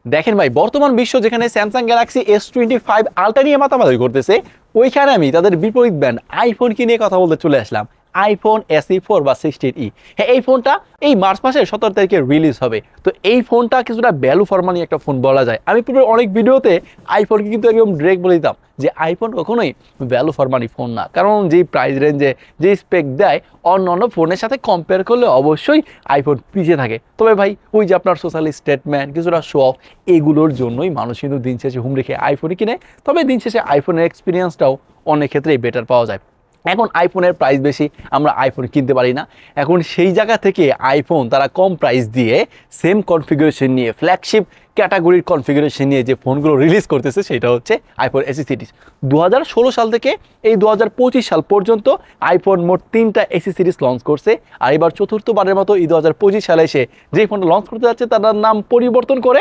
দেখেন ভাই, বর্তমান বিশ্ব যেখানে স্যামসাং গ্যালাক্সি S25 আলট্রা নিয়ে মাতামাতি করতেছে, ওইখানে আমি তাদের বিপরীত ব্র্যান্ড আইফোন কি নিয়ে কথা বলতে চলে আসলাম। আইফোন SE4 বা 16E। হ্যাঁ, এই ফোনটা এই মার্চ মাসের 17 তারিখে রিলিজ হবে। তো এই ফোনটা কিছুটা ভ্যালু ফর মানি একটা ফোন বলা যায়। আমি পূর্বে অনেক ভিডিওতে আইফোনকে কিন্তু একদম ডিরেক্ট বলে দিতাম যে আইফোন কখনোই ভ্যালু ফর মানি ফোন না, কারণ যেই প্রাইস রেঞ্জে যে স্পেক দেয় অন্য ফোনের সাথে কম্পেয়ার করলে অবশ্যই আইফোন পিছিয়ে থাকে। তবে ভাই, ওই যে আপনার সোশ্যাল স্টেটমেন্ট, কিছুটা শো অফ, এগুলোর জন্যই মানুষ কিন্তু দিন শেষে হুম রেখে আইফোনই কিনে। তবে দিন শেষে আইফোনের এক্সপিরিয়েন্সটাও অনেক ক্ষেত্রেই বেটার পাওয়া যায়। এখন আইফোনের প্রাইস বেশি, আমরা আইফোন কিনতে পারি না। এখন সেই জায়গা থেকে আইফোন তারা কম প্রাইস দিয়ে সেম কনফিগারেশন নিয়ে, ফ্ল্যাগশিপ ক্যাটাগরির কনফিগারেশন নিয়ে যে ফোনগুলো রিলিজ করতেছে সেটা হচ্ছে আইফোন SE সিরিজ। 2016 সাল থেকে এই 2025 সাল পর্যন্ত আইফোন মোট 3টা SE সিরিজ লঞ্চ করছে। আর এবার চতুর্থবারের মতো এই 2025 সালে এসে যে ফোনটা লঞ্চ করতে যাচ্ছে তার নাম পরিবর্তন করে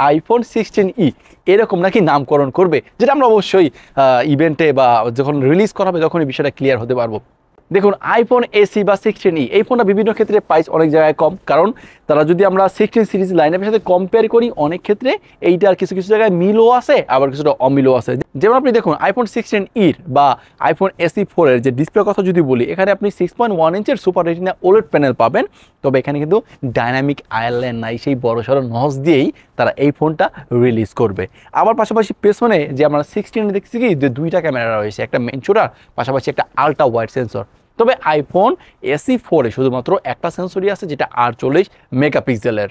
আইফোন 16E এরকম নাকি নামকরণ করবে, যেটা আমরা অবশ্যই ইভেন্টে বা যখন রিলিজ করা হবে তখন এই বিষয়টা ক্লিয়ার হতে পারবো। দেখুন, আইফোন SE বা 16E এই ফোনটা বিভিন্ন ক্ষেত্রে প্রাইস অনেক জায়গায় কম, কারণ তারা যদি আমরা 16 সিরিজ লাইনআপের সাথে কম্পেয়ার করি অনেক ক্ষেত্রে এইটার কিছু কিছু জায়গায় মিলও আছে, আবার কিছুটা অমিলও আছে। যেমন আপনি দেখুন আইফোন 16E বা আইফোন SE4 এর যে ডিসপ্লের কথা যদি বলি, এখানে আপনি 6.1 ইঞ্চের সুপার রেটিনা OLED প্যানেল পাবেন। তবে এখানে কিন্তু ডাইনামিক আইল্যান্ড নাই, সেই বড়সড় নচ দিয়েই তারা এই ফোনটা রিলিজ করবে। আবার পাশাপাশি পেছনে যে আমরা 16 দেখছি কি যে 2টা ক্যামেরা রয়েছে, একটা মেইন ছোটার পাশাপাশি একটা আলট্রা ওয়াইড সেন্সর। তবে আইফোন SE4 এ শুধুমাত্র একটা সেন্সরই আছে, যেটা 48 মেগাপিক্সেলের।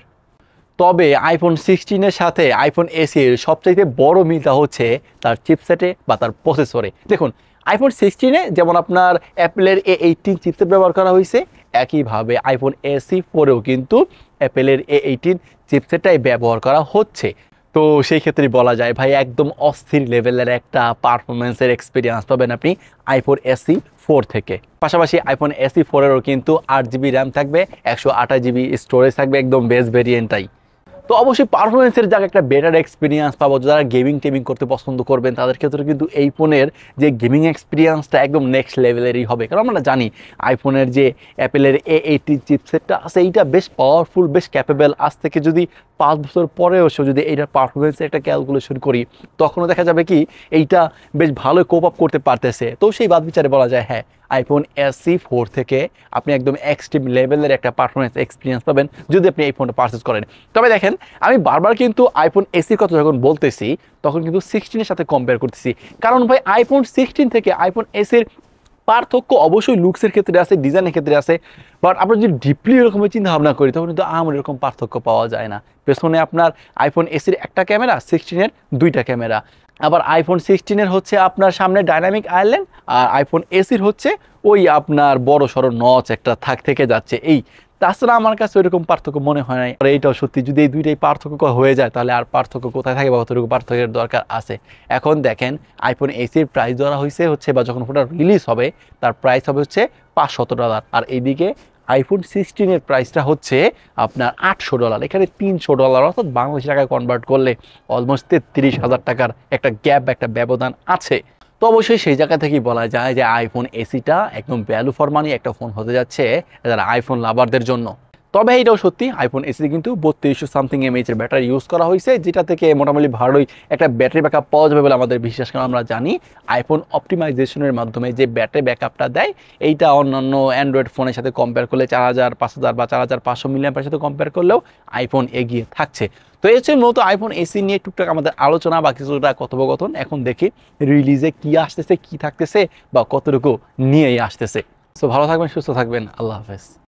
তবে আইফোন 16 এর সাথে আইফোন SE এর সবচাইতে বড় মিলটা হচ্ছে তার চিপসেটে বা তার প্রসেসরে। দেখুন, আইফোন 16 যেমন আপনার অ্যাপেলের A18 চিপসেট ব্যবহার করা হয়েছে, একইভাবে আইফোন SE4 কিন্তু অ্যাপেলের A18 চিপসেটটাই ব্যবহার করা হচ্ছে। তো সেই ক্ষেত্রে বলা যায় ভাই, একদম অস্থির লেভেলের একটা পারফরমেন্সের এক্সপিরিয়েন্স পাবেন আপনি আইফোন SE4 থেকে। পাশাপাশি আইফোন SE4 এরও কিন্তু 8GB র্যাম থাকবে, 128GB স্টোরেজ থাকবে, একদম বেস্ট ভেরিয়েন্টটাই। তো অবশ্যই পারফরমেন্সের জায়গায় একটা বেটার এক্সপিরিয়েন্স পাবো। যারা টেমিং করতে পছন্দ করবেন তাদের ক্ষেত্রে কিন্তু এই ফোনের যে গেমিং এক্সপিরিয়েন্সটা একদম নেক্সট লেভেলেরই হবে, কারণ আমরা জানি আইফোনের যে অ্যাপেলের A18 চিপসেটটা আছে এইটা বেশ পাওয়ারফুল, বেশ ক্যাপেবল। আজ থেকে যদি 5 বছর পরেও যদি এইটার পারফরমেন্সের একটা ক্যালকুলেশন করি, তখনও দেখা যাবে কি এইটা বেশ ভালো কোপ আপ করতে পারতেছে। তো সেই বাদ বিচারে বলা যায় হ্যাঁ, আইফোন SE4 থেকে আপনি একদম এক্সট্রিম লেভেলের একটা পারফরমেন্স এক্সপিরিয়েন্স পাবেন যদি আপনি এই ফোনটা পারচেস করেন। তবে দেখেন, আমি বারবার কিন্তু আইফোন SE কথা যখন বলতেছি তখন কিন্তু 16 এর সাথে কম্পেয়ার করতেছি, কারণ ভাই আইফোন 16 থেকে আইফোন SE এর পার্থক্য অবশ্যই লুকসের ক্ষেত্রে আছে, ডিজাইনের ক্ষেত্রে আছে। বাট আমরা যদি ডিপলি এরকম চিন্তা ভাবনা করি তখন কিন্তু আমার এরকম পার্থক্য পাওয়া যায় না। পেছনে আপনার আইফোন SE এর একটা ক্যামেরা, 16 এর 2টা ক্যামেরা। আবার আইফোন 16 এর হচ্ছে আপনার সামনে ডাইনামিক আইল্যান্ড, আর আইফোন SE এর হচ্ছে ওই আপনার বড় সড়ো নচ একটা থেকে যাচ্ছে। এই তাছাড়া আমার কাছে ওইরকম পার্থক্য মনে হয় নাই। আর এইটাও সত্যি, যদি এই দুইটাই পার্থক্য হয়ে যায় তাহলে আর পার্থক্য কোথায় থাকে বা কতটুকু পার্থক্যের দরকার আছে। এখন দেখেন, আইফোন SE এর প্রাইস ধরা হয়েছে হচ্ছে, বা যখন ফোনটা রিলিজ হবে তার প্রাইস হবে হচ্ছে $500। আর এইদিকে আইফোন 16 এর প্রাইসটা হচ্ছে আপনার $800। এখানে $300, অর্থাৎ বাংলাদেশি টাকায় কনভার্ট করলে অলমোস্ট 33,000 টাকার একটা গ্যাপ, একটা ব্যবধান আছে। তো অবশ্যই সেই জায়গা থেকেই বলা যায় যে আইফোন SEটা একদম ভ্যালু ফর মানি একটা ফোন হতে যাচ্ছে যারা আইফোন লাভারদের জন্য। তবে এইটাও সত্যি, আইফোন SE কিন্তু 3200 সামথিং mAh এর ব্যাটারি ইউজ করা হয়েছে, যেটা থেকে মোটামুটি ভালোই একটা ব্যাটারি ব্যাকআপ পাওয়া যাবে বলে আমাদের বিশ্বাস। কারণ আমরা জানি আইফোন অপটিমাইজেশনের মাধ্যমে যে ব্যাটারি ব্যাকআপটা দেয় এইটা অন্যান্য অ্যান্ড্রয়েড ফোনের সাথে কম্পেয়ার করলে 4000, 5000 বা 4500 মিলিঅ্যাম্পিয়ারের সাথে কম্পেয়ার করলেও আইফোন এগিয়ে থাকছে। তো এই হচ্ছে মূলত আইফোন SE নিয়ে টুকটাক আমাদের আলোচনা বা কিছুটা কথোপকথন। এখন দেখি রিলিজে কি আসতেছে, কি থাকতেছে বা কতটুকু নিয়েই আসতেছে। সো ভালো থাকবেন, সুস্থ থাকবেন, আল্লাহ হাফেজ।